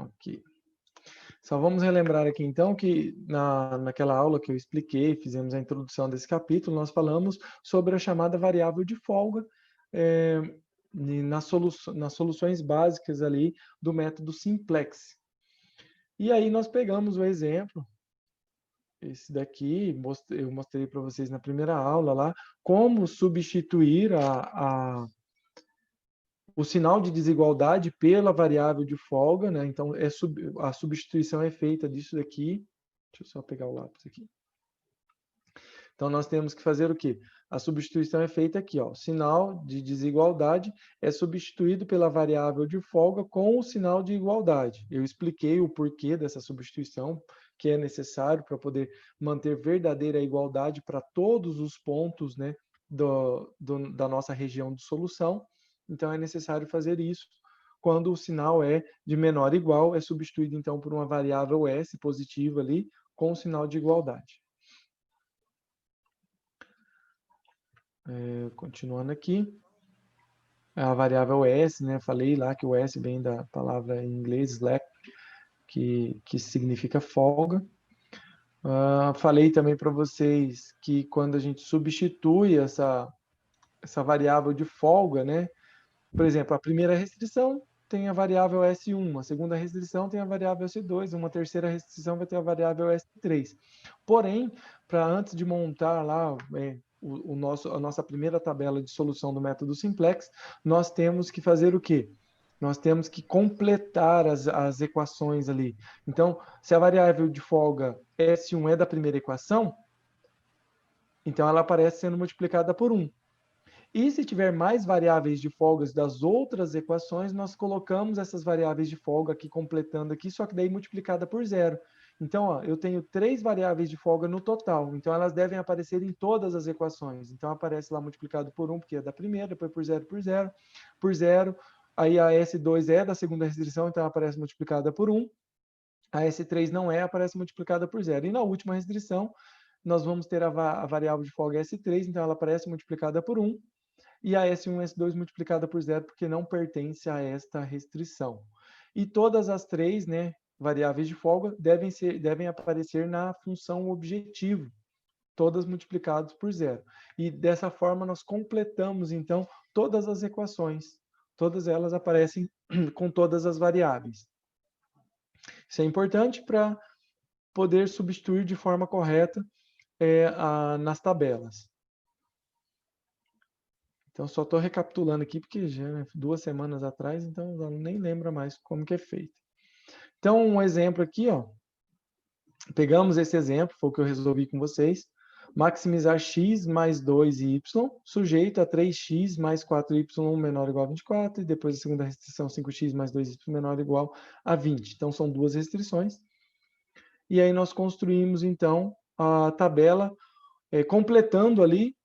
Ok. Só vamos relembrar aqui, então, que naquela aula que eu expliquei, fizemos a introdução desse capítulo, nós falamos sobre a chamada variável de folga nas soluções básicas ali do método simplex. E aí nós pegamos o exemplo, esse daqui, eu mostrei para vocês na primeira aula lá, como substituir o sinal de desigualdade pela variável de folga, né? Então, a substituição é feita disso daqui. Deixa eu só pegar o lápis aqui. Então, nós temos que fazer o quê? A substituição é feita aqui, ó. O sinal de desigualdade é substituído pela variável de folga com o sinal de igualdade. Eu expliquei o porquê dessa substituição, que é necessário para manter verdadeira igualdade para todos os pontos, né, da nossa região de solução. Então, é necessário fazer isso. Quando o sinal é de menor ou igual, é substituído, então, por uma variável S positiva ali, com o sinal de igualdade. Continuando aqui, a variável S, né? Falei lá que o S vem da palavra em inglês slack, que significa folga. Falei também para vocês que quando a gente substitui essa variável de folga, né? Por exemplo, a primeira restrição tem a variável S1, a segunda restrição tem a variável S2, uma terceira restrição vai ter a variável S3. Porém, para antes de montar lá a nossa primeira tabela de solução do método simplex, nós temos que fazer o quê? Nós temos que completar as equações ali. Então, se a variável de folga S1 é da primeira equação, então ela aparece sendo multiplicada por 1. E se tiver mais variáveis de folgas das outras equações, nós colocamos essas variáveis de folga aqui, completando aqui, só que daí multiplicada por 0. Então, ó, eu tenho 3 variáveis de folga no total, então elas devem aparecer em todas as equações. Então, aparece lá multiplicado por 1, porque é da primeira, depois por 0, por 0. Aí a S2 é da segunda restrição, então aparece multiplicada por 1. A S3 não é, aparece multiplicada por 0. E na última restrição, nós vamos ter a variável de folga S3, então ela aparece multiplicada por 1. E a S1 e S2 multiplicada por 0, porque não pertence a esta restrição. E todas as três, né, variáveis de folga devem aparecer na função objetivo, todas multiplicadas por 0. E dessa forma nós completamos, então, todas as equações. Todas elas aparecem com todas as variáveis. Isso é importante para poder substituir de forma correta nas tabelas. Então, só estou recapitulando aqui, porque já é 2 semanas atrás, então eu nem lembro mais como que é feito. Então, um exemplo aqui, ó. Pegamos esse exemplo, foi o que eu resolvi com vocês. Maximizar x mais 2y, sujeito a 3x mais 4y menor ou igual a 24, e depois a segunda restrição, 5x mais 2y menor ou igual a 20. Então, são duas restrições. E aí nós construímos, então, a tabela, completando ali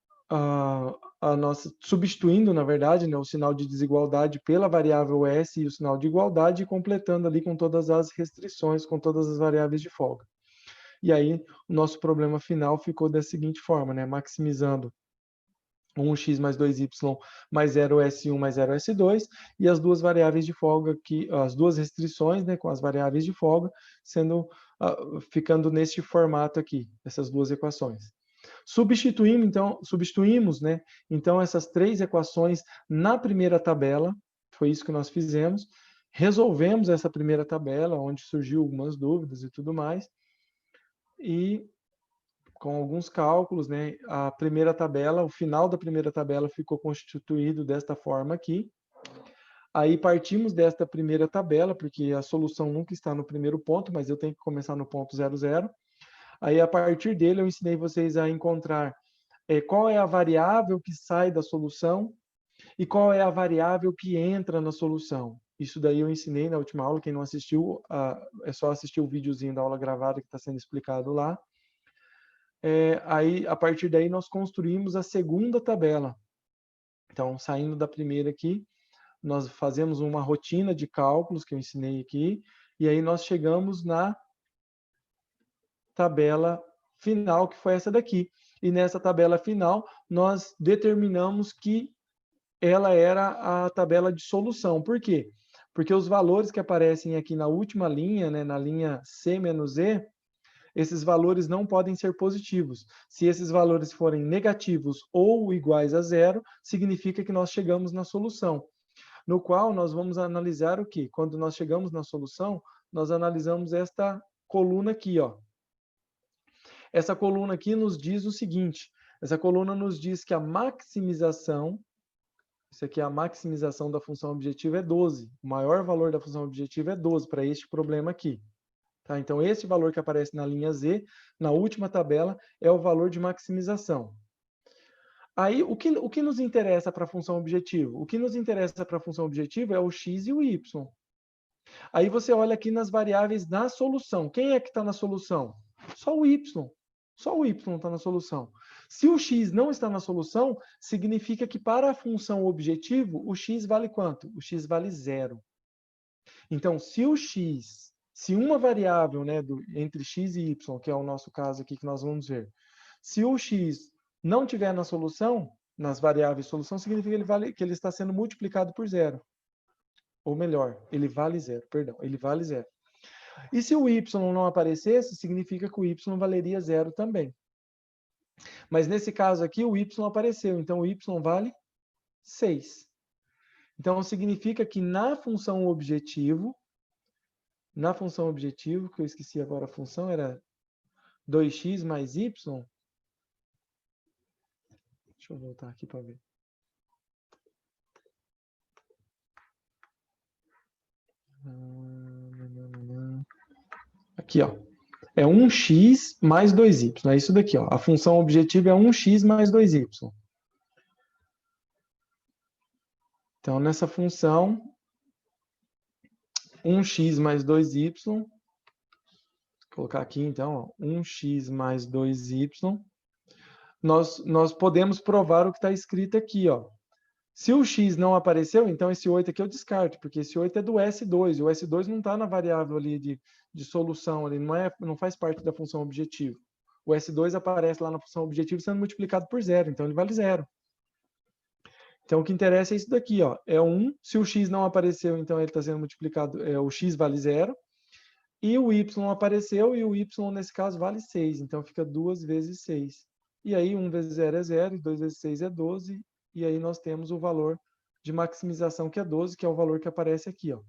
substituindo, na verdade, né, o sinal de desigualdade pela variável S e o sinal de igualdade, e completando ali com todas as restrições, com todas as variáveis de folga. E aí, o nosso problema final ficou da seguinte forma, né, maximizando 1x mais 2y mais 0s1 mais 0s2, e as duas variáveis de folga, as duas restrições, né, com as variáveis de folga, ficando neste formato aqui, essas duas equações. Substituímos, né, então essas três equações na primeira tabela, foi isso que nós fizemos, resolvemos essa primeira tabela, onde surgiu algumas dúvidas e tudo mais, e com alguns cálculos, né, a primeira tabela, o final da primeira tabela ficou constituído desta forma aqui. Aí partimos desta primeira tabela, porque a solução nunca está no primeiro ponto, mas eu tenho que começar no ponto 00. Aí, a partir dele, eu ensinei vocês a encontrar qual é a variável que sai da solução e qual é a variável que entra na solução. Isso daí eu ensinei na última aula. Quem não assistiu, é só assistir o videozinho da aula gravada que está sendo explicado lá. Aí, a partir daí, nós construímos a segunda tabela. Então, saindo da primeira aqui, nós fazemos uma rotina de cálculos que eu ensinei aqui, e aí nós chegamos na tabela final, que foi essa daqui. E nessa tabela final, nós determinamos que ela era a tabela de solução. Por quê? Porque os valores que aparecem aqui na última linha, né, na linha C menos E, esses valores não podem ser positivos. Se esses valores forem negativos ou iguais a zero, significa que nós chegamos na solução, no qual nós vamos analisar o quê? Quando nós chegamos na solução, nós analisamos esta coluna aqui, ó. Essa coluna aqui nos diz o seguinte, essa coluna nos diz que a maximização, isso aqui é a maximização da função objetiva é 12. O maior valor da função objetiva é 12 para este problema aqui. Tá? Então, esse valor que aparece na linha Z, na última tabela, é o valor de maximização. Aí, o que nos interessa para a função objetiva? O que nos interessa para a função objetiva é o x e o y. Aí você olha aqui nas variáveis na solução. Quem é que está na solução? Só o y. Só o y está na solução. Se o x não está na solução, significa que para a função objetivo, o x vale quanto? O x vale 0. Então, se uma variável, né, entre x e y, que é o nosso caso aqui que nós vamos ver, se o x não tiver na solução, nas variáveis solução, significa que ele está sendo multiplicado por 0. Ou melhor, ele vale 0, perdão, ele vale 0. E se o y não aparecesse, significa que o y valeria 0 também. Mas nesse caso aqui, o y apareceu, então o y vale 6. Então significa que na função objetivo, que eu esqueci agora a função, era 2x mais y. Deixa eu voltar aqui para ver. Aqui, ó. É 1x mais 2y. É isso daqui, ó. A função objetiva é 1x mais 2y. Então, nessa função, 1x mais 2y, vou colocar aqui, então, ó, 1x mais 2y, nós podemos provar o que está escrito aqui, ó. Se o x não apareceu, então esse 8 aqui eu descarto, porque esse 8 é do S2, e o S2 não está na variável ali de solução, ele não faz parte da função objetivo. O S2 aparece lá na função objetivo sendo multiplicado por 0, então ele vale 0. Então o que interessa é isso daqui, ó, é 1, se o x não apareceu, então ele está sendo multiplicado, o x vale 0, e o y apareceu, e o y nesse caso vale 6, então fica 2 vezes 6. E aí 1 vezes 0 é 0, e 2 vezes 6 é 12, e aí nós temos o valor de maximização, que é 12, que é o valor que aparece aqui, ó.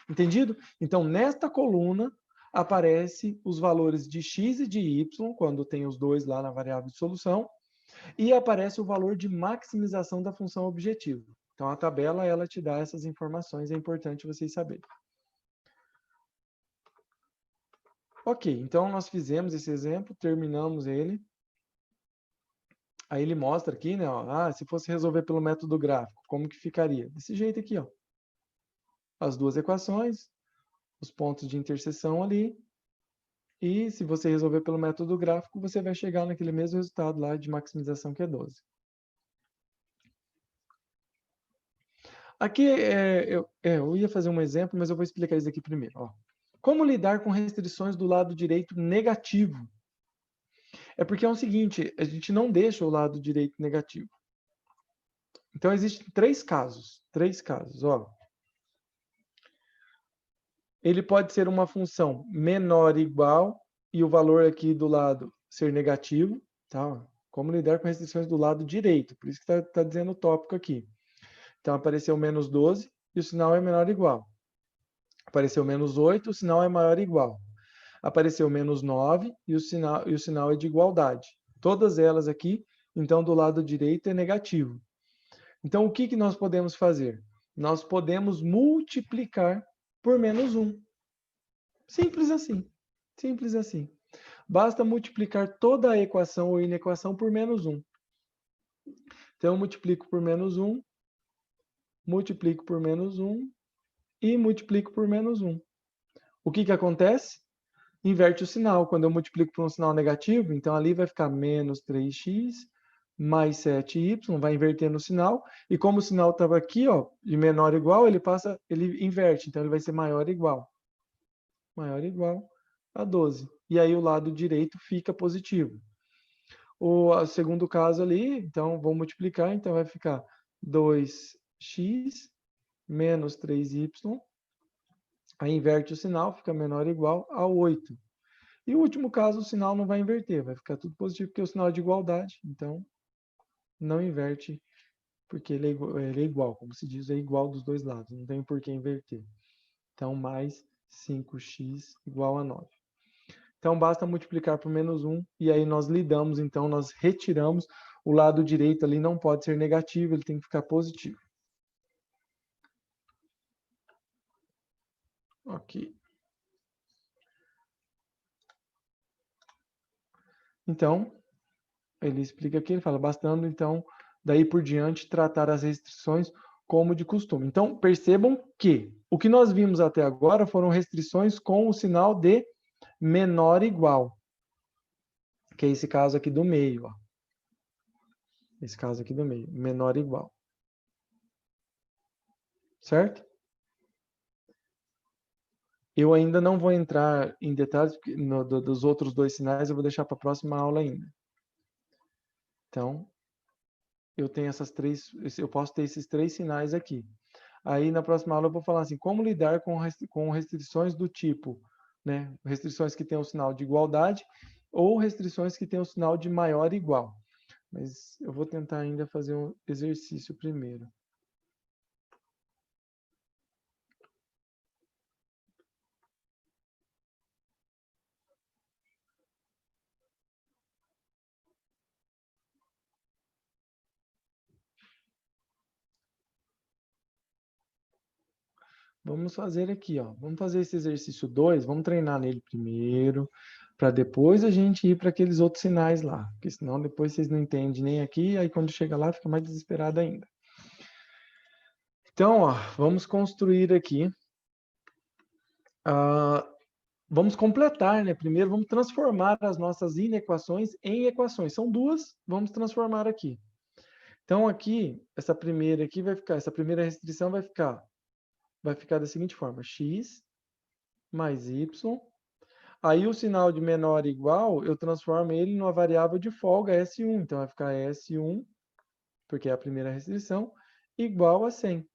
Entendido? Então, nesta coluna, aparece os valores de x e de y, quando tem os dois lá na variável de solução, e aparece o valor de maximização da função objetivo. Então, a tabela, ela te dá essas informações, é importante vocês saberem. Ok, então nós fizemos esse exemplo, terminamos ele. Aí ele mostra aqui, né, ó, se fosse resolver pelo método gráfico, como que ficaria? Desse jeito aqui, ó. As duas equações, os pontos de interseção ali, e se você resolver pelo método gráfico, você vai chegar naquele mesmo resultado lá de maximização, que é 12. Aqui, eu ia fazer um exemplo, mas eu vou explicar isso aqui primeiro. Ó. Como lidar com restrições do lado direito negativo? É porque é o seguinte, a gente não deixa o lado direito negativo. Então, existem três casos. Ó. Ele pode ser uma função menor ou igual, e o valor aqui do lado ser negativo. Tá? Como lidar com restrições do lado direito? Por isso que está dizendo o tópico aqui. Então, apareceu menos 12 e o sinal é menor ou igual. Apareceu menos 8, o sinal é maior ou igual. Apareceu menos 9 e o sinal é de igualdade. Todas elas aqui, então, do lado direito é negativo. Então, o que nós podemos fazer? Nós podemos multiplicar por menos 1. Simples assim. Simples assim. Basta multiplicar toda a equação ou inequação por menos 1. Então, eu multiplico por menos 1, multiplico por menos 1 e multiplico por menos 1. O que acontece? Inverte o sinal. Quando eu multiplico por um sinal negativo, então ali vai ficar menos 3x mais 7y, vai invertendo o sinal, e como o sinal estava aqui, ó, de menor ou igual, ele inverte, então ele vai ser maior ou igual. Maior ou igual a 12. E aí o lado direito fica positivo. O segundo caso ali, então vou multiplicar, então vai ficar 2x menos 3y, aí inverte o sinal, fica menor ou igual a 8. E o último caso, o sinal não vai inverter, vai ficar tudo positivo, porque é o sinal é de igualdade, então não inverte, porque ele é igual, como se diz, é igual dos dois lados, não tem por que inverter. Então, mais 5x igual a 9. Então, basta multiplicar por menos 1, e aí nós lidamos, então, nós retiramos o lado direito ali, não pode ser negativo, ele tem que ficar positivo. Ok. Então, ele explica aqui, ele fala, bastando, então, daí por diante, tratar as restrições como de costume. Então, percebam que o que nós vimos até agora foram restrições com o sinal de menor igual, que é esse caso aqui do meio, ó. Esse caso aqui do meio, menor igual. Certo? Eu ainda não vou entrar em detalhes dos outros dois sinais, eu vou deixar para a próxima aula ainda. Então, eu tenho eu posso ter esses 3 sinais aqui. Aí na próxima aula eu vou falar assim, como lidar com restrições do tipo, né, restrições que têm o sinal de igualdade ou restrições que têm o sinal de maior ou igual. Mas eu vou tentar ainda fazer um exercício primeiro. Vamos fazer aqui, ó. Vamos fazer esse exercício 2, vamos treinar nele primeiro, para depois a gente ir para aqueles outros sinais lá, porque senão depois vocês não entendem nem aqui, aí quando chega lá fica mais desesperado ainda. Então, ó, vamos construir aqui, vamos completar, né? Primeiro vamos transformar as nossas inequações em equações. São duas, vamos transformar aqui. Então aqui, essa primeira aqui vai ficar, essa primeira restrição vai ficar da seguinte forma, x mais y. Aí o sinal de menor ou igual, eu transformo ele numa variável de folga, S1. Então vai ficar S1, porque é a primeira restrição, igual a 100.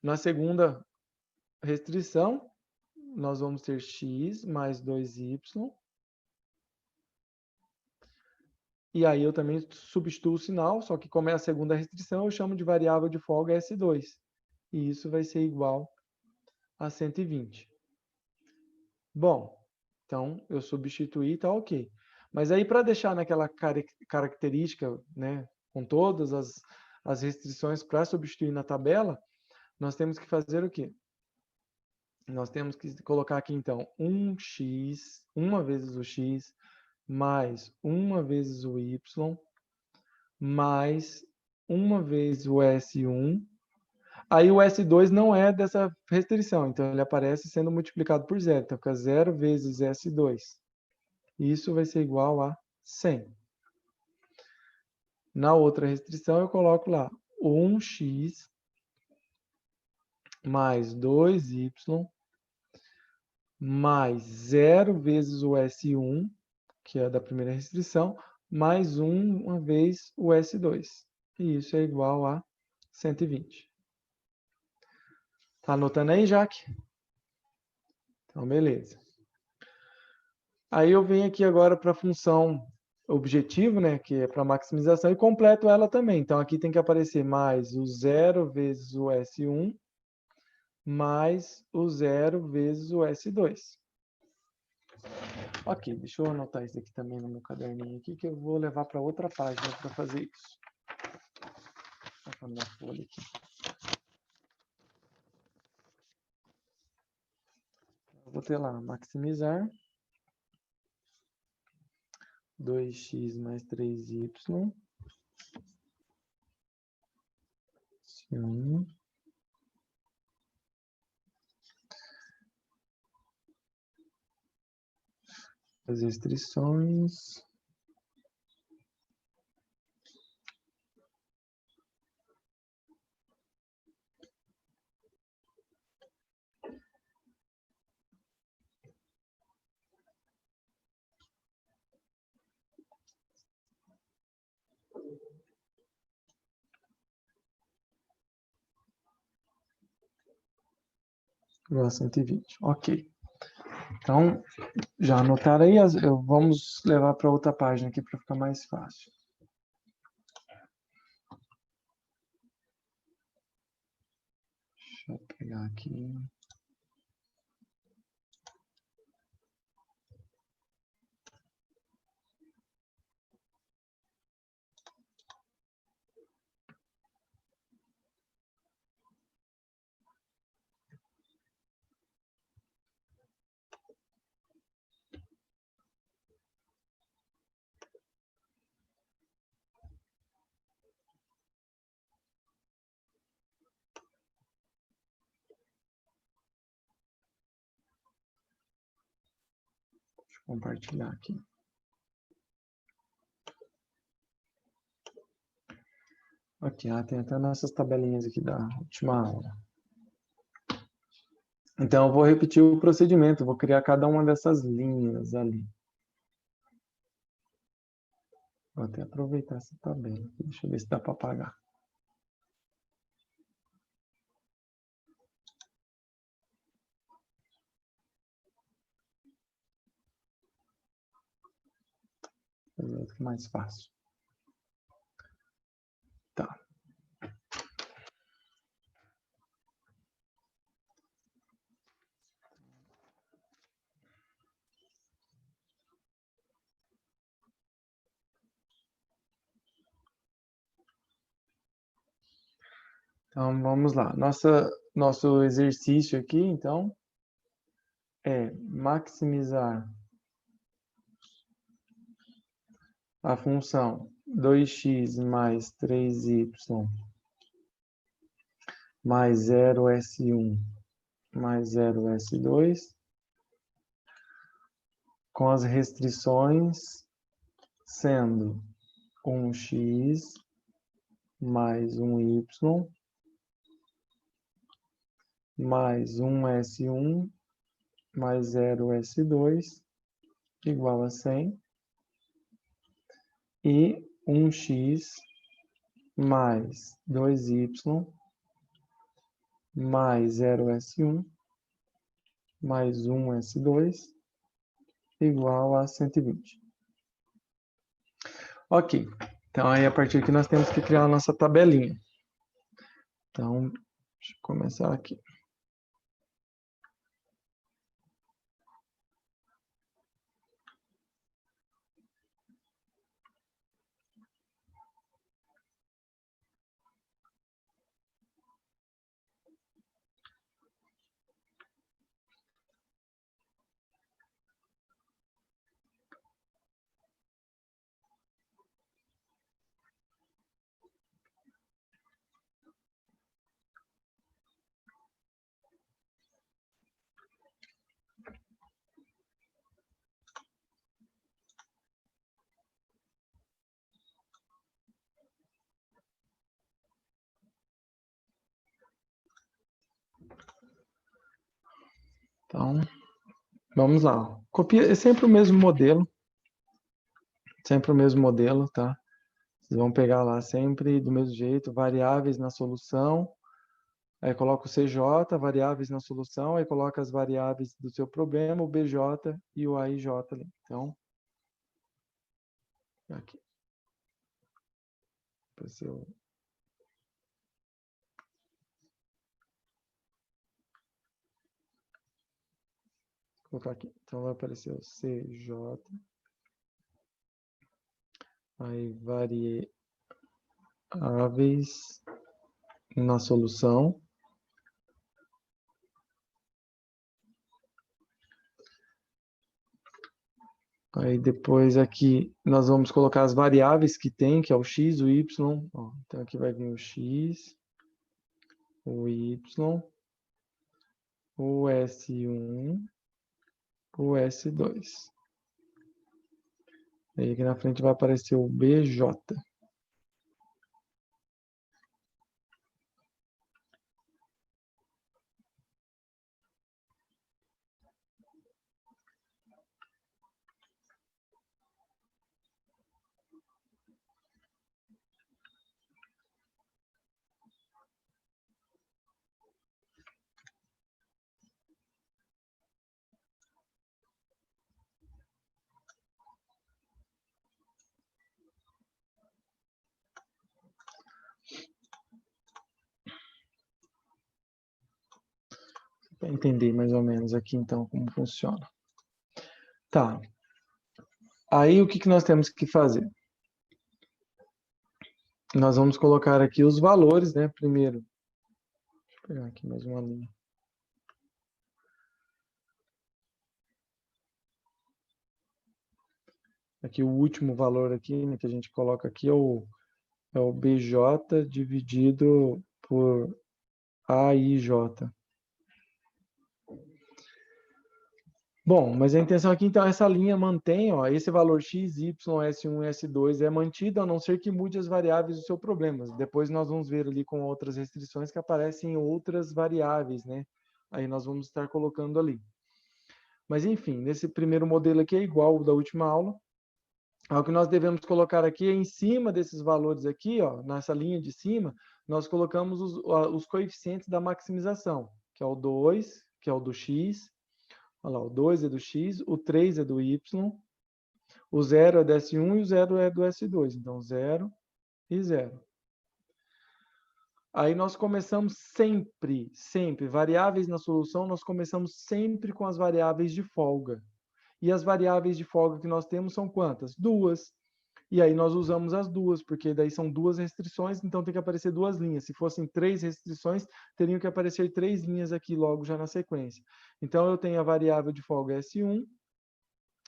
Na segunda restrição, nós vamos ter x mais 2y. E aí eu também substituo o sinal, só que como é a segunda restrição, eu chamo de variável de folga S2. E isso vai ser igual a 120. Bom, então eu substituí, tá ok. Mas aí para deixar naquela característica, né, com todas as restrições para substituir na tabela, nós temos que fazer o quê? Nós temos que colocar aqui então 1x, uma vezes o x, mais uma vezes o y, mais uma vez o S1. Aí o S2 não é dessa restrição, então ele aparece sendo multiplicado por zero. Então fica 0 vezes S2. Isso vai ser igual a 100. Na outra restrição eu coloco lá 1x mais 2y mais 0 vezes o S1, que é da primeira restrição, mais uma vez o S2. E isso é igual a 120. Tá anotando aí, Jaque? Então, beleza. Aí eu venho aqui agora para a função objetivo, né, que é para maximização, e completo ela também. Então, aqui tem que aparecer mais o 0 vezes o S1, mais o 0 vezes o S2. Ok, deixa eu anotar isso aqui também no meu caderninho aqui, que eu vou levar para outra página para fazer isso. Vou colocar minha folha aqui. Eu vou ter lá, maximizar 2x mais 3y, sim, as restrições. igual a 120. Ok. Então, já anotaram aí? Vamos levar para outra página aqui para ficar mais fácil. Deixa eu pegar aqui. Deixa eu compartilhar aqui. Aqui, tem até nossas tabelinhas aqui da última aula. Então, eu vou repetir o procedimento, vou criar cada uma dessas linhas ali. Vou até aproveitar essa tabela. Deixa eu ver se dá para apagar. Fica mais fácil. Tá. Então, vamos lá. Nosso exercício aqui, então, é maximizar a função 2x mais 3y mais 0s1 mais 0s2 com as restrições sendo 1x mais 1y mais 1s1 mais 0s2 igual a 100 e 1x mais 2y mais 0s1 mais 1s2 igual a 120. Ok, então aí a partir aqui nós temos que criar a nossa tabelinha. Então, deixa eu começar aqui. Então, vamos lá. Copia, é sempre o mesmo modelo. Sempre o mesmo modelo, tá? Vocês vão pegar lá sempre do mesmo jeito, variáveis na solução. Aí coloca o CJ, variáveis na solução, aí coloca as variáveis do seu problema, o BJ e o AIJ ali. Então, aqui. Apareceu. Vou colocar aqui. Então vai aparecer o CJ. Aí variáveis na solução. Aí depois aqui nós vamos colocar as variáveis que tem, que é o x, o y. Ó, então aqui vai vir o x, o y, o S1, o S2. Aí aqui na frente vai aparecer o BJ. Para entender mais ou menos aqui, então, como funciona. Tá. Aí, o que que nós temos que fazer? Nós vamos colocar aqui os valores, né? Primeiro. Deixa eu pegar aqui mais uma linha. Aqui o último valor aqui, né, que a gente coloca aqui é o BJ dividido por AIJ. Bom, mas a intenção aqui, então, essa linha mantém, ó, esse valor x, y, S1 e S2 é mantido, a não ser que mude as variáveis do seu problema. Depois nós vamos ver ali com outras restrições que aparecem outras variáveis, né? Aí nós vamos estar colocando ali. Mas, enfim, nesse primeiro modelo aqui é igual ao da última aula. O que nós devemos colocar aqui é em cima desses valores aqui, ó, nessa linha de cima, nós colocamos os coeficientes da maximização, que é o 2, que é o do x, olha lá, o 2 é do x, o 3 é do y, o 0 é do S1 e o 0 é do S2. Então, 0 e 0. Aí nós começamos sempre, variáveis na solução, nós começamos sempre com as variáveis de folga. E as variáveis de folga que nós temos são quantas? Duas. E aí nós usamos as duas, porque daí são duas restrições, então tem que aparecer duas linhas. Se fossem três restrições, teriam que aparecer três linhas aqui logo já na sequência. Então eu tenho a variável de folga S1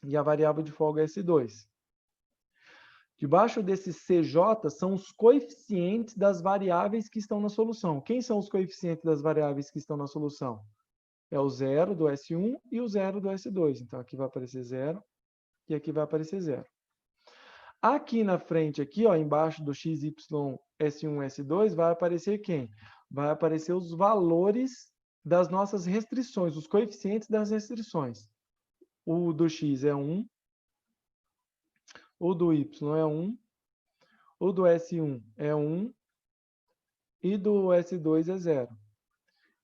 e a variável de folga S2. Debaixo desse CJ são os coeficientes das variáveis que estão na solução. Quem são os coeficientes das variáveis que estão na solução? É o 0 do S1 e o 0 do S2. Então aqui vai aparecer 0 e aqui vai aparecer 0. Aqui na frente, aqui, ó, embaixo do x, y, S1, S2, vai aparecer quem? Vai aparecer os valores das nossas restrições, os coeficientes das restrições. O do x é 1, o do y é 1, o do S1 é 1 e do S2 é 0.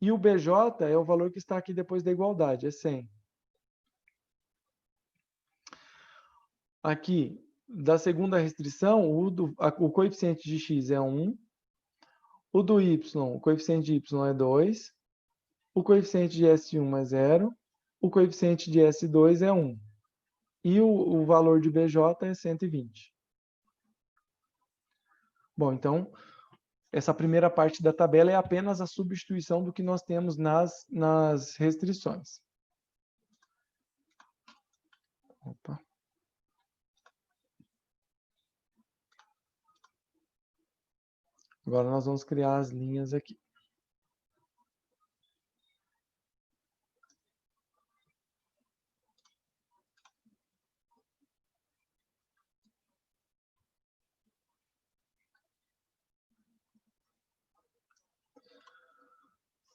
E o BJ é o valor que está aqui depois da igualdade, é 100. Aqui, da segunda restrição, o coeficiente de x é 1, o do y, o coeficiente de y é 2, o coeficiente de S1 é 0, o coeficiente de S2 é 1. E o valor de BJ é 120. Bom, então, essa primeira parte da tabela é apenas a substituição do que nós temos nas restrições. Opa. Agora nós vamos criar as linhas aqui.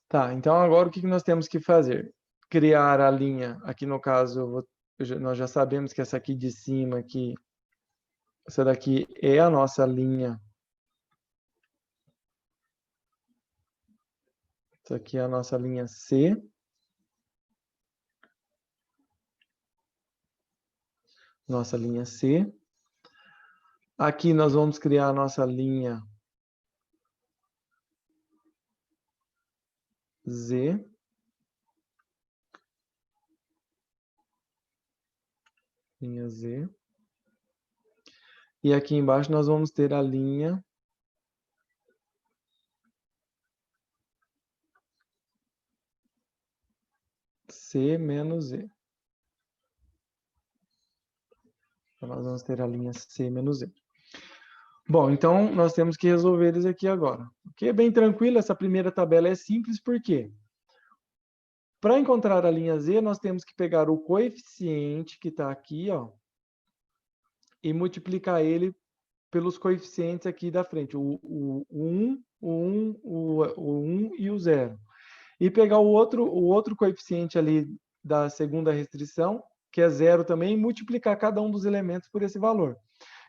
Tá, então agora o que nós temos que fazer? Criar a linha, aqui no caso, nós já sabemos que essa aqui de cima, aqui, essa daqui é a nossa linha. Essa aqui é a nossa linha C. Nossa linha C. Aqui nós vamos criar a nossa linha Z. Linha Z. E aqui embaixo nós vamos ter a linha C menos Z. Então, nós vamos ter a linha C menos Z. Bom, então nós temos que resolver eles aqui agora. Ok? É bem tranquilo, essa primeira tabela é simples, por quê? Para encontrar a linha Z, nós temos que pegar o coeficiente que está aqui, ó, e multiplicar ele pelos coeficientes aqui da frente, o 1, o 1 e o 0. E pegar o outro coeficiente ali da segunda restrição, que é 0 também, e multiplicar cada um dos elementos por esse valor.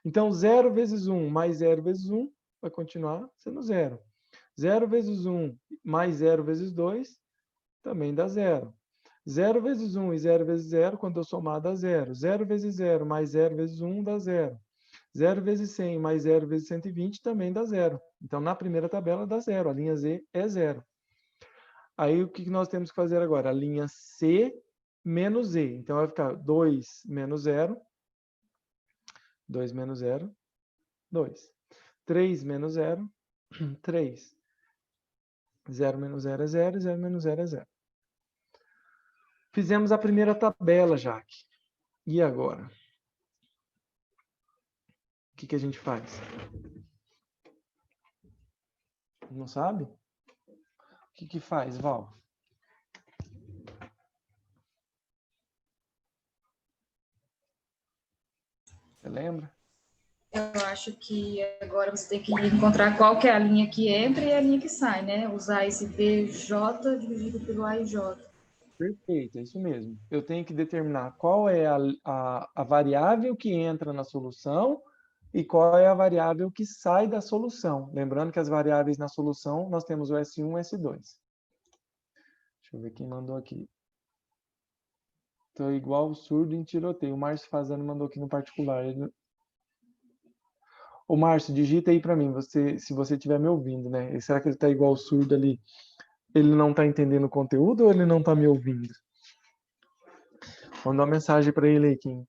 Então, 0 vezes 1 mais 0 vezes 1 vai continuar sendo 0. 0 vezes 1 mais 0 vezes 2 também dá 0. 0 vezes 1 e 0 vezes 0, quando eu somar, dá 0. 0 vezes 0 mais 0 vezes 1 dá 0. 0 vezes 100 mais 0 vezes 120 também dá 0. Então, na primeira tabela dá 0. A linha Z é 0. Aí, o que nós temos que fazer agora? A linha C menos E. Então, vai ficar 2 menos 0. 2 menos 0, 2. 3 menos 0, 3. 0 menos 0 é 0, 0 menos 0 é 0. Fizemos a primeira tabela, Jaque. E agora? O que a gente faz? Não sabe? O que faz, Val? Você lembra? Eu acho que agora você tem que encontrar qual que é a linha que entra e a linha que sai, né? Usar esse BJ dividido pelo AJ. Perfeito, é isso mesmo. Eu tenho que determinar qual é a variável que entra na solução e qual é a variável que sai da solução. Lembrando que as variáveis na solução, nós temos o S1 e o S2. Deixa eu ver quem mandou aqui. Estou igual o surdo em tiroteio. O Márcio Fazano mandou aqui no particular. Ô, Márcio, digita aí para mim, se você estiver me ouvindo, né? E será que ele está igual o surdo ali? Ele não está entendendo o conteúdo ou ele não está me ouvindo? Manda uma mensagem para ele aí, quem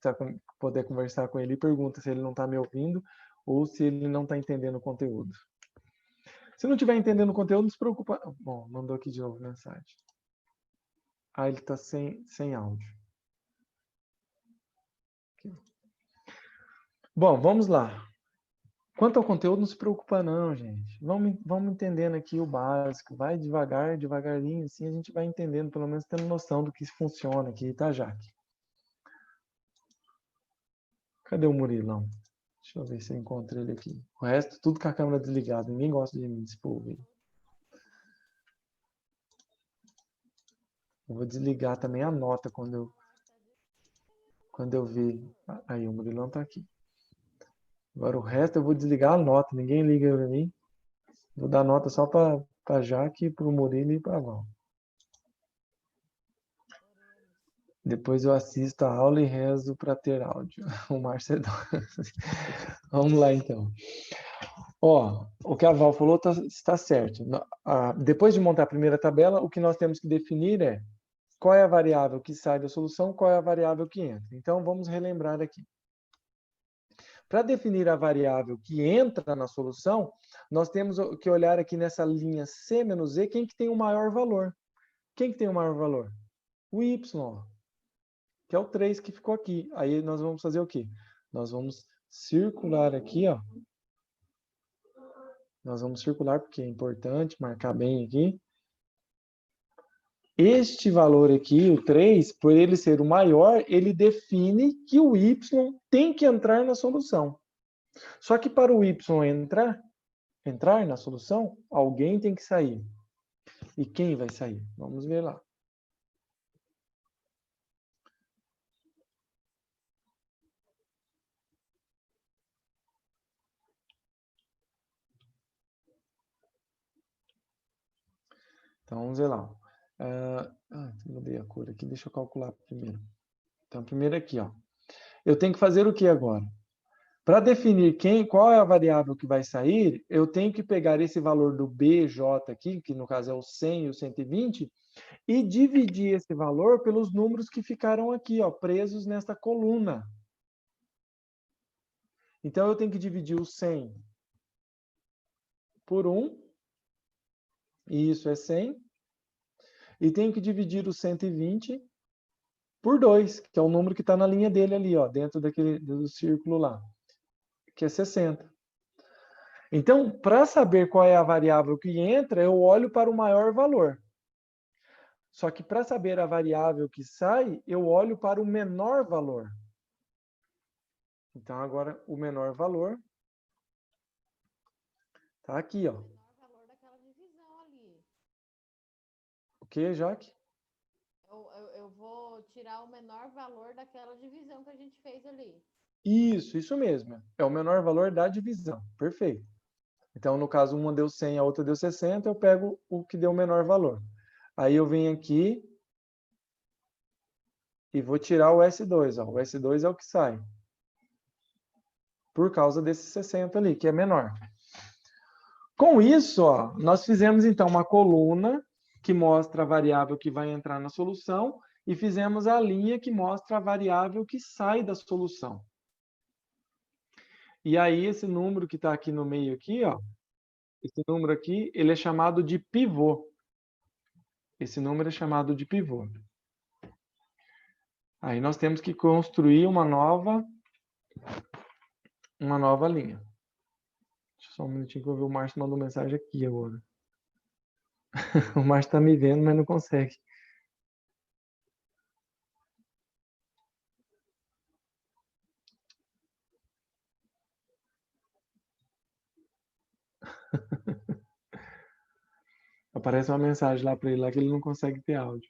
puder conversar com ele, e pergunta se ele não está me ouvindo ou se ele não está entendendo o conteúdo. Se não estiver entendendo o conteúdo, não se preocupa. Bom, mandou aqui de novo mensagem. Ah, ele está sem áudio. Aqui. Bom, vamos lá. Quanto ao conteúdo, não se preocupa não, gente. Vamos entendendo aqui o básico. Vai devagar, devagarinho, assim a gente vai entendendo, pelo menos tendo noção do que funciona aqui, tá, Jaque? Cadê o Murilão? Deixa eu ver se eu encontro ele aqui. O resto, tudo com a câmera desligada. Ninguém gosta de mim, esse povo aí. Eu vou desligar também a nota quando eu ver. Aí, o Murilão tá aqui. Agora o resto eu vou desligar a nota. Ninguém liga pra mim. Vou dar nota só pra Jaque, pro Murilo e pra Val. Depois eu assisto a aula e rezo para ter áudio. O Márcio é doido. Vamos lá, então. Ó, o que a Val falou está certo. Depois de montar a primeira tabela, o que nós temos que definir é qual é a variável que sai da solução, qual é a variável que entra. Então, vamos relembrar aqui. Para definir a variável que entra na solução, nós temos que olhar aqui nessa linha C menos E, quem que tem o maior valor? Quem que tem o maior valor? O Y, que é o 3 que ficou aqui. Aí nós vamos fazer o quê? Nós vamos circular aqui, ó. Nós vamos circular porque é importante marcar bem aqui. Este valor aqui, o 3, por ele ser o maior, ele define que o y tem que entrar na solução. Só que para o y entrar na solução, alguém tem que sair. E quem vai sair? Vamos ver lá. Então, vamos ver lá. Mudei a cor aqui, deixa eu calcular primeiro. Então, primeiro aqui, ó. Eu tenho que fazer o que agora? Para definir qual é a variável que vai sair, eu tenho que pegar esse valor do BJ aqui, que no caso é o 100 e o 120, e dividir esse valor pelos números que ficaram aqui, ó, presos nesta coluna. Então, eu tenho que dividir o 100 por 1, e isso é 100, e tenho que dividir o 120 por 2, que é o número que está na linha dele ali, ó, dentro do círculo lá, que é 60. Então, para saber qual é a variável que entra, eu olho para o maior valor. Só que para saber a variável que sai, eu olho para o menor valor. Então, agora, o menor valor está aqui, ó. O menor valor daquela divisão ali. O que, Jaque? Eu vou tirar o menor valor daquela divisão que a gente fez ali. Isso mesmo. É o menor valor da divisão. Perfeito. Então, no caso, uma deu 100, a outra deu 60, eu pego o que deu o menor valor. Aí eu venho aqui e vou tirar o S2. Ó. O S2 é o que sai. Por causa desse 60 ali, que é menor. Com isso, ó, nós fizemos, então, uma coluna que mostra a variável que vai entrar na solução, e fizemos a linha que mostra a variável que sai da solução. E aí, esse número que está aqui no meio, aqui, ó, esse número aqui, ele é chamado de pivô. Esse número é chamado de pivô. Aí nós temos que construir uma nova linha. Deixa eu só um minutinho que eu vou ver, o Márcio mandou mensagem aqui agora. O Márcio está me vendo, mas não consegue. Aparece uma mensagem lá para ele lá que ele não consegue ter áudio.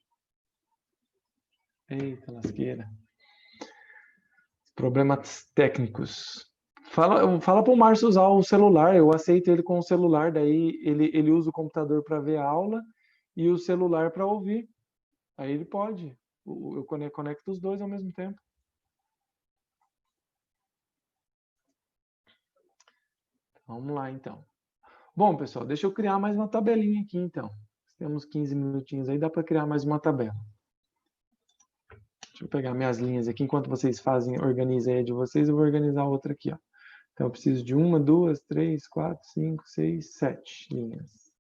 Eita, lasqueira. Problemas técnicos. Fala para o Márcio usar o celular. Eu aceito ele com o celular. Daí ele usa o computador para ver a aula e o celular para ouvir. Aí ele pode. Eu conecto os dois ao mesmo tempo. Vamos lá, então. Bom, pessoal, deixa eu criar mais uma tabelinha aqui, então. Temos 15 minutinhos aí, dá para criar mais uma tabela. Deixa eu pegar minhas linhas aqui. Enquanto vocês organizem aí de vocês, eu vou organizar outra aqui, ó. Então, eu preciso de 1, 2, 3, 4, 5, 6, 7 linhas.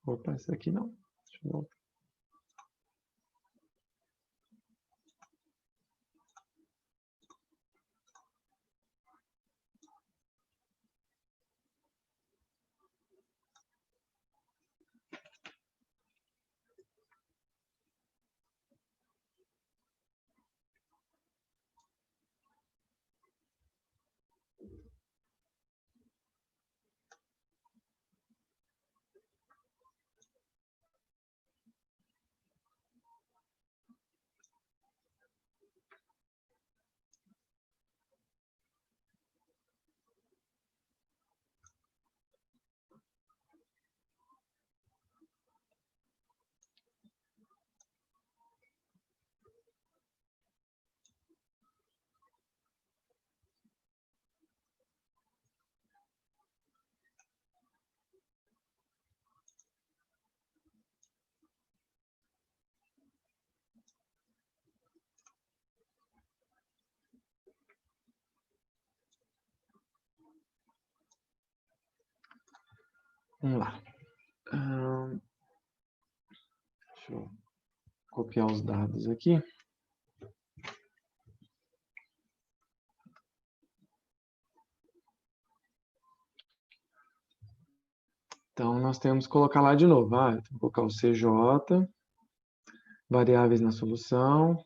Opa, essa aqui não. Deixa eu voltar. Vamos lá. Deixa eu copiar os dados aqui. Então, nós temos que colocar lá de novo. Vou colocar o CJ, variáveis na solução.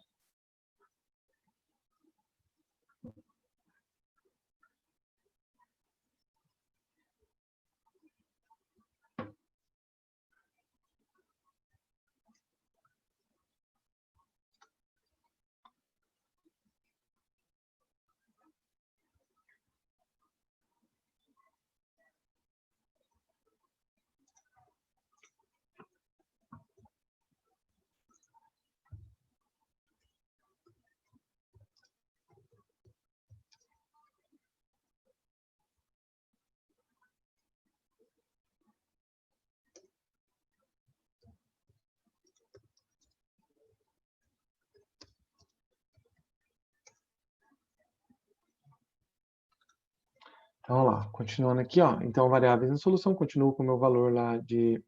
Então, vamos lá, continuando aqui, ó. Então, variáveis na solução, continuo com o meu valor lá de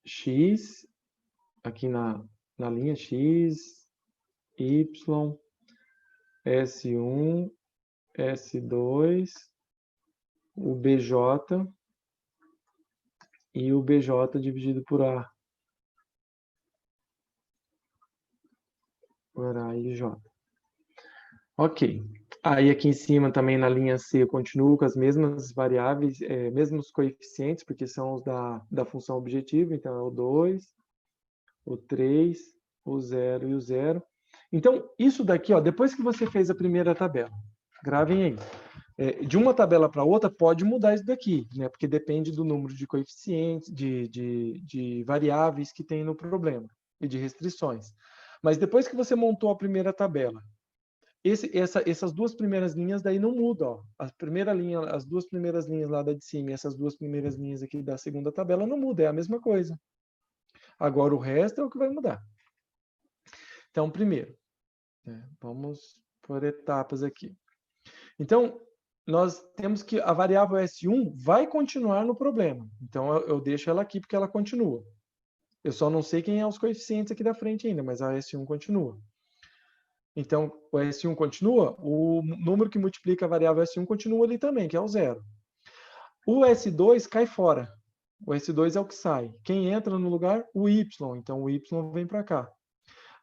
x, aqui na linha x, y, S1, S2, o BJ e o BJ dividido por A. Por A e J. Ok. Aí aqui em cima também na linha C eu continuo com as mesmas variáveis, mesmos coeficientes, porque são os da função objetiva, então é o 2, o 3, o 0 e o 0. Então, isso daqui, ó, depois que você fez a primeira tabela, gravem aí. De uma tabela para outra pode mudar isso daqui, né? Porque depende do número de coeficientes, de variáveis que tem no problema e de restrições. Mas depois que você montou a primeira tabela, essas duas primeiras linhas daí não mudam. Ó. A primeira linha, as duas primeiras linhas lá da de cima e essas duas primeiras linhas aqui da segunda tabela não mudam, é a mesma coisa. Agora o resto é o que vai mudar. Então, primeiro, vamos por etapas aqui. Então, nós temos que a variável S1 vai continuar no problema. Então, eu deixo ela aqui porque ela continua. Eu só não sei quem é os coeficientes aqui da frente ainda, mas a S1 continua. Então, o S1 continua, o número que multiplica a variável S1 continua ali também, que é o zero. O S2 cai fora. O S2 é o que sai. Quem entra no lugar? O Y. Então, o Y vem para cá.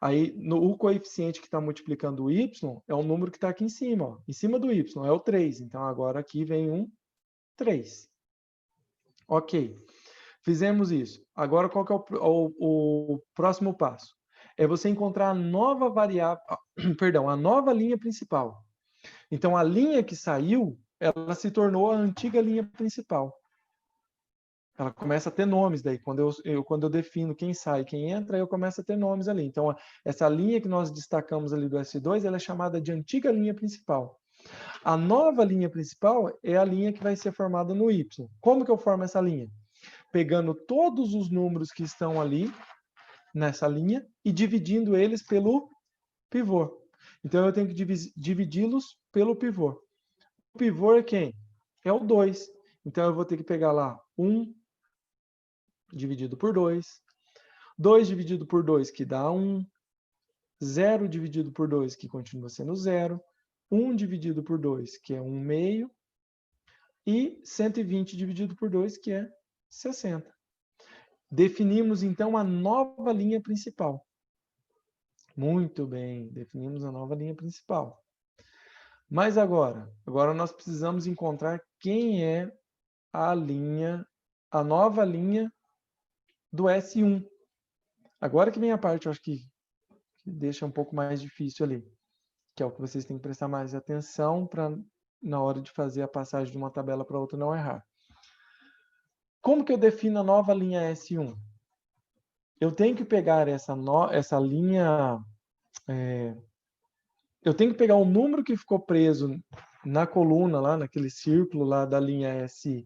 Aí, o coeficiente que está multiplicando o Y é o número que está aqui em cima. Ó. Em cima do Y é o 3. Então, agora aqui vem um 3. Ok. Fizemos isso. Agora, qual que é o próximo passo? É você encontrar a nova variável, perdão, a nova linha principal. Então, a linha que saiu, ela se tornou a antiga linha principal. Ela começa a ter nomes daí. Quando eu defino quem sai e quem entra, eu começo a ter nomes ali. Então, essa linha que nós destacamos ali do S2, ela é chamada de antiga linha principal. A nova linha principal é a linha que vai ser formada no Y. Como que eu formo essa linha? Pegando todos os números que estão ali, nessa linha, e dividindo eles pelo pivô. Então, eu tenho que dividi-los pelo pivô. O pivô é quem? É o 2. Então, eu vou ter que pegar lá 1 dividido por 2. 2 dividido por 2, que dá 1. 0 dividido por 2, que continua sendo 0. 1 dividido por 2, que é 1 meio. E 120 dividido por 2, que é 60. Definimos, então, a nova linha principal. Muito bem, definimos a nova linha principal. Mas agora nós precisamos encontrar quem é a nova linha do S1. Agora que vem a parte, eu acho que deixa um pouco mais difícil ali, que é o que vocês têm que prestar mais atenção para, na hora de fazer a passagem de uma tabela para outra, não errar. Como que eu defino a nova linha S1? Eu tenho que pegar essa linha... eu tenho que pegar o número que ficou preso na coluna, lá naquele círculo lá da linha S1,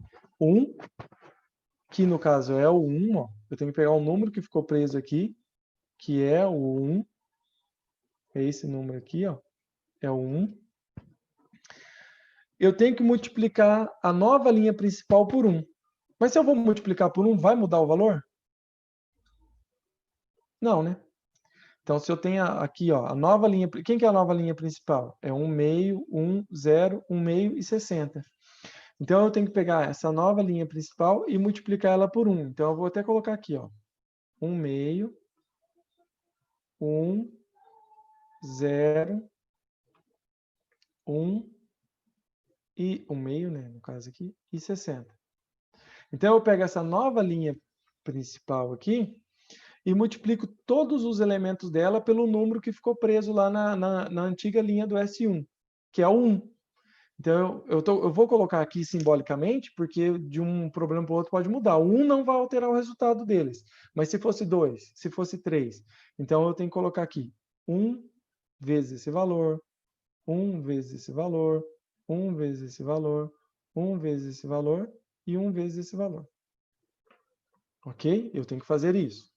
que no caso é o 1. Ó. Eu tenho que pegar o número que ficou preso aqui, que é o 1. É esse número aqui, ó. É o 1. Eu tenho que multiplicar a nova linha principal por 1. Mas se eu vou multiplicar por 1, vai mudar o valor? Não, né? Então, se eu tenho aqui, ó, a nova linha... Quem que é a nova linha principal? É 1 meio, 1, 0, 1 meio e 60. Então, eu tenho que pegar essa nova linha principal e multiplicar ela por 1. Então, eu vou até colocar aqui, ó. 1 meio, 1, 0, 1 e 1 meio, né, no caso aqui, e 60. Então, eu pego essa nova linha principal aqui e multiplico todos os elementos dela pelo número que ficou preso lá na antiga linha do S1, que é o 1. Então, eu vou colocar aqui simbolicamente, porque de um problema para o outro pode mudar. O 1 não vai alterar o resultado deles. Mas se fosse 2, se fosse 3, então eu tenho que colocar aqui 1 vezes esse valor, 1 vezes esse valor, 1 vezes esse valor, 1 vezes esse valor e 1 vezes esse valor. Ok? Eu tenho que fazer isso.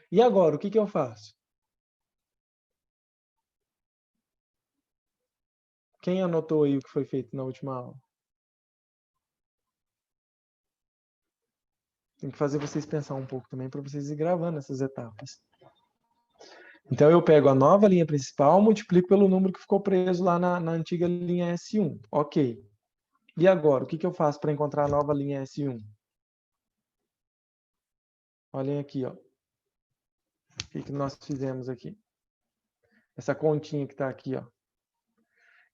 E agora, o que eu faço? Quem anotou aí o que foi feito na última aula? Tem que fazer vocês pensar um pouco também para vocês ir gravando essas etapas. Então, eu pego a nova linha principal, multiplico pelo número que ficou preso lá na antiga linha S1. Ok. E agora, o que eu faço para encontrar a nova linha S1? Olhem aqui, ó. O que nós fizemos aqui? Essa continha que está aqui, ó.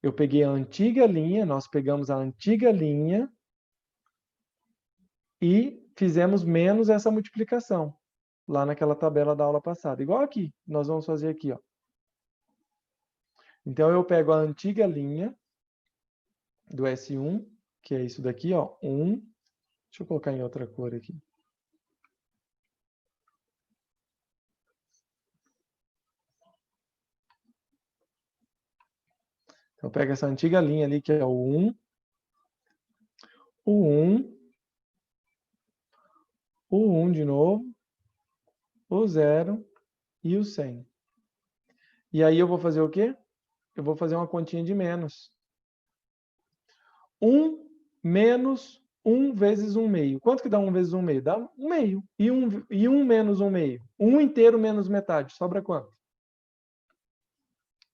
Eu peguei a antiga linha, nós pegamos a antiga linha e fizemos menos essa multiplicação lá naquela tabela da aula passada. Igual aqui, nós vamos fazer aqui, ó. Então, eu pego a antiga linha do S1, que é isso daqui, ó, 1. Deixa eu colocar em outra cor aqui. Então, pega essa antiga linha ali, que é o 1, o 1, o 1 de novo, o 0 e o 100. E aí eu vou fazer o quê? Eu vou fazer uma continha de menos. 1 menos 1 vezes 1 meio. Quanto que dá 1 vezes 1 meio? Dá 1 meio. E 1 menos 1 meio? 1 inteiro menos metade. Sobra quanto?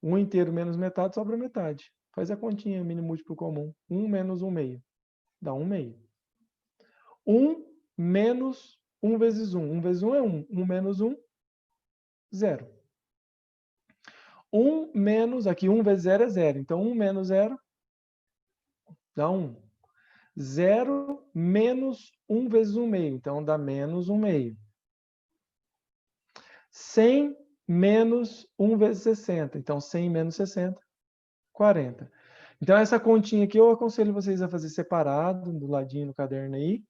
1 inteiro menos metade, sobra metade. Faz a continha, mínimo múltiplo comum. 1 menos 1 meio. Dá 1 meio. 1 menos 1 vezes 1. 1 vezes 1 é 1. 1 menos 1, 0. 1 menos, aqui 1 vezes 0 é 0. Então, 1 menos 0 dá 1. 0 menos 1 vezes 1 meio. Então, dá menos 1 meio. 100 menos 1 vezes 60. Então, 100 menos 60, 40. Então, essa continha aqui eu aconselho vocês a fazer separado, do ladinho no caderno aí.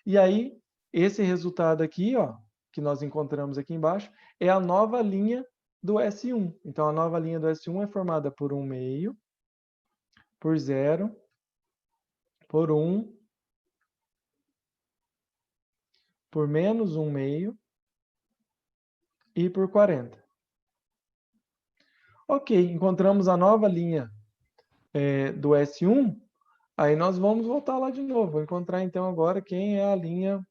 E aí, esse resultado aqui, ó, que nós encontramos aqui embaixo, é a nova linha do S1. Então, a nova linha do S1 é formada por 1 meio, por 0, por 1, por menos 1 meio e por 40. Ok, encontramos a nova linha do S1, aí nós vamos voltar lá de novo. Vou encontrar então agora quem é a linha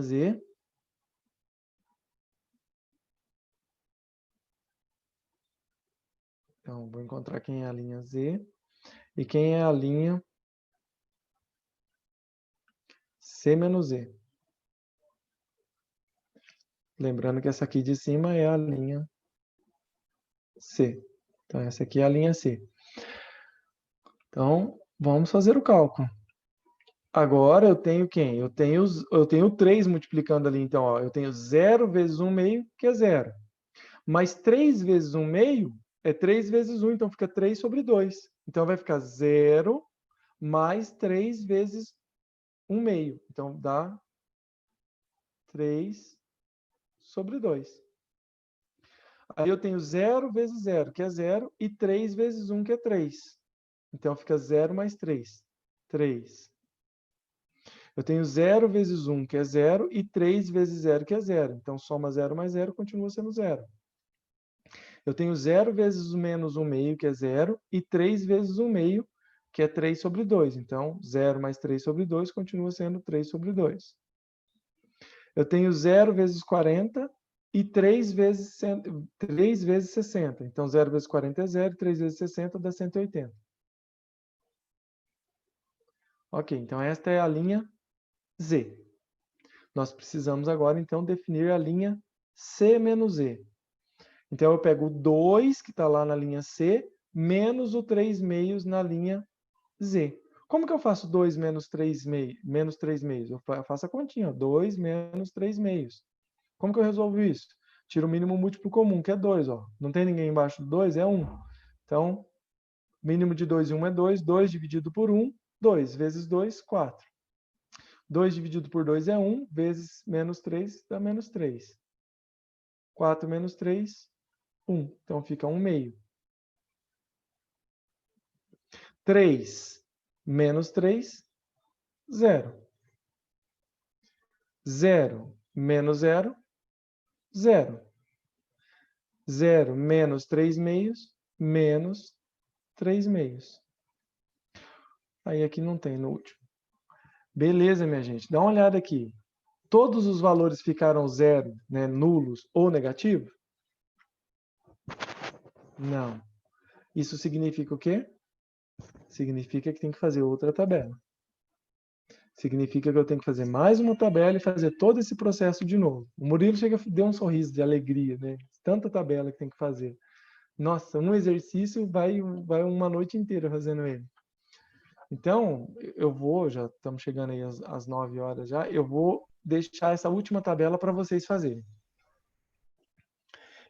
Z. Então, vou encontrar quem é a linha Z e quem é a linha C menos E. Lembrando que essa aqui de cima é a linha C. Então, essa aqui é a linha C. Então, vamos fazer o cálculo. Agora eu tenho quem? Eu tenho 3 multiplicando ali. Então, ó, eu tenho 0 vezes 1 meio, que é 0. Mas 3 vezes 1 meio é 3 vezes 1, então fica 3 sobre 2. Então, vai ficar 0 mais 3 vezes 1 meio. Então, dá 3 sobre 2. Aí eu tenho 0 vezes 0, que é 0, e 3 vezes 1, que é 3. Então, fica 0 mais 3. 3. Eu tenho 0 vezes 1, que é 0, e 3 vezes 0, que é 0. Então, soma 0 mais 0, continua sendo 0. Eu tenho 0 vezes menos 1 meio, que é 0, e 3 vezes 1 meio, que é 3 sobre 2. Então, 0 mais 3 sobre 2 continua sendo 3 sobre 2. Eu tenho 0 vezes 40 e 3 vezes 60. Então, 0 vezes 40 é 0, 3 vezes 60 dá 180. Ok, então esta é a linha Z. Nós precisamos agora, então, definir a linha C menos E. Então, eu pego o 2, que está lá na linha C, menos o 3 meios na linha Z. Como que eu faço 2 menos 3 meios? Eu faço a continha, ó, 2 menos 3 meios. Como que eu resolvo isso? Tiro o mínimo múltiplo comum, que é 2. Ó. Não tem ninguém embaixo do 2? É 1. Então, mínimo de 2 e 1 é 2. 2 dividido por 1, 2. Vezes 2, 4. 2 dividido por 2 é 1. Vezes menos 3 dá menos 3. 4 menos 3, 1. Então, fica 1 meio. 3 menos 3, 0. 0 menos 0, 0. 0 menos 3 meios, menos 3 meios. Aí aqui não tem no último. Beleza, minha gente. Dá uma olhada aqui. Todos os valores ficaram zero, né, nulos ou negativos? Não. Isso significa o quê? Significa que tem que fazer outra tabela. Significa que eu tenho que fazer mais uma tabela e fazer todo esse processo de novo. O Murilo deu um sorriso de alegria, né? Tanta tabela que tem que fazer. Nossa, um exercício vai uma noite inteira fazendo ele. Então, já estamos chegando aí às 9 horas já, eu vou deixar essa última tabela para vocês fazerem.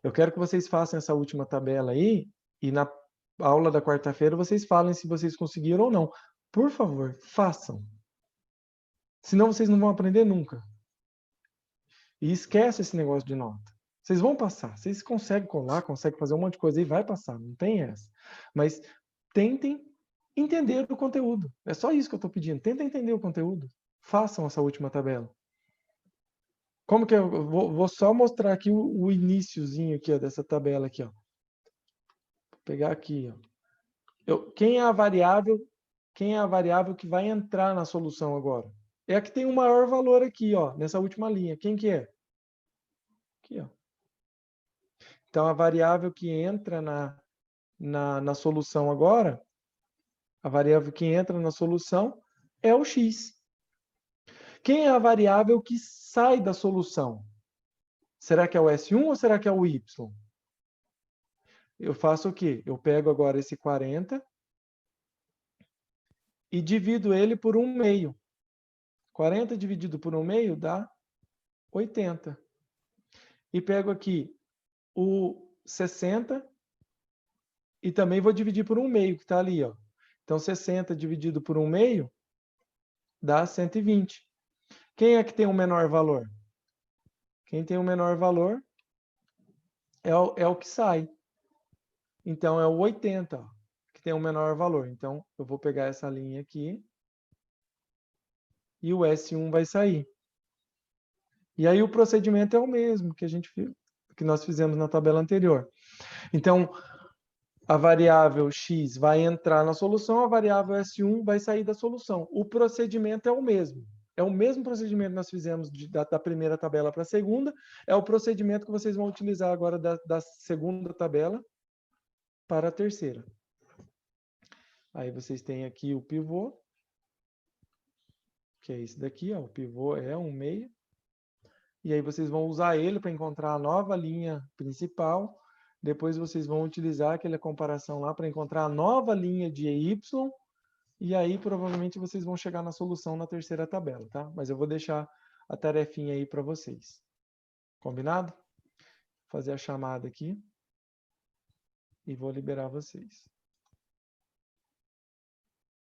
Eu quero que vocês façam essa última tabela aí e na aula da quarta-feira vocês falem se vocês conseguiram ou não. Por favor, façam. Senão vocês não vão aprender nunca. E esquece esse negócio de nota. Vocês vão passar. Vocês conseguem colar, conseguem fazer um monte de coisa e vai passar. Não tem essa. Mas tentem entender o conteúdo. É só isso que eu estou pedindo. Tentem entender o conteúdo. Façam essa última tabela. Como que eu vou só mostrar aqui o iniciozinho aqui, ó, dessa tabela aqui, ó. Vou pegar aqui, ó. Quem é a variável que vai entrar na solução agora? É a que tem o maior valor aqui, ó, nessa última linha. Quem que é? Aqui, ó. Então, a variável que entra na solução agora, a variável que entra na solução é o x. Quem é a variável que sai da solução? Será que é o S1 ou será que é o Y? Eu faço o quê? Eu pego agora esse 40 e divido ele por 1/2. 40 dividido por 1/2 dá 80. E pego aqui o 60 e também vou dividir por 1/2, que está ali, ó. Então, 60 dividido por 1/2 dá 120. Quem é que tem o menor valor? Quem tem o menor valor é o que sai. Então, é o 80, ó, que tem o menor valor. Então, eu vou pegar essa linha aqui e o S1 vai sair. E aí o procedimento é o mesmo que nós fizemos na tabela anterior. Então, a variável x vai entrar na solução, a variável S1 vai sair da solução. O procedimento é o mesmo. É o mesmo procedimento que nós fizemos da primeira tabela para a segunda, é o procedimento que vocês vão utilizar agora da segunda tabela para a terceira. Aí vocês têm aqui o pivô, que é esse daqui, ó, o pivô é 1/2. E aí vocês vão usar ele para encontrar a nova linha principal. Depois vocês vão utilizar aquela comparação lá para encontrar a nova linha de y. E aí provavelmente vocês vão chegar na solução na terceira tabela, tá? Mas eu vou deixar a tarefinha aí para vocês. Combinado? Vou fazer a chamada aqui e vou liberar vocês.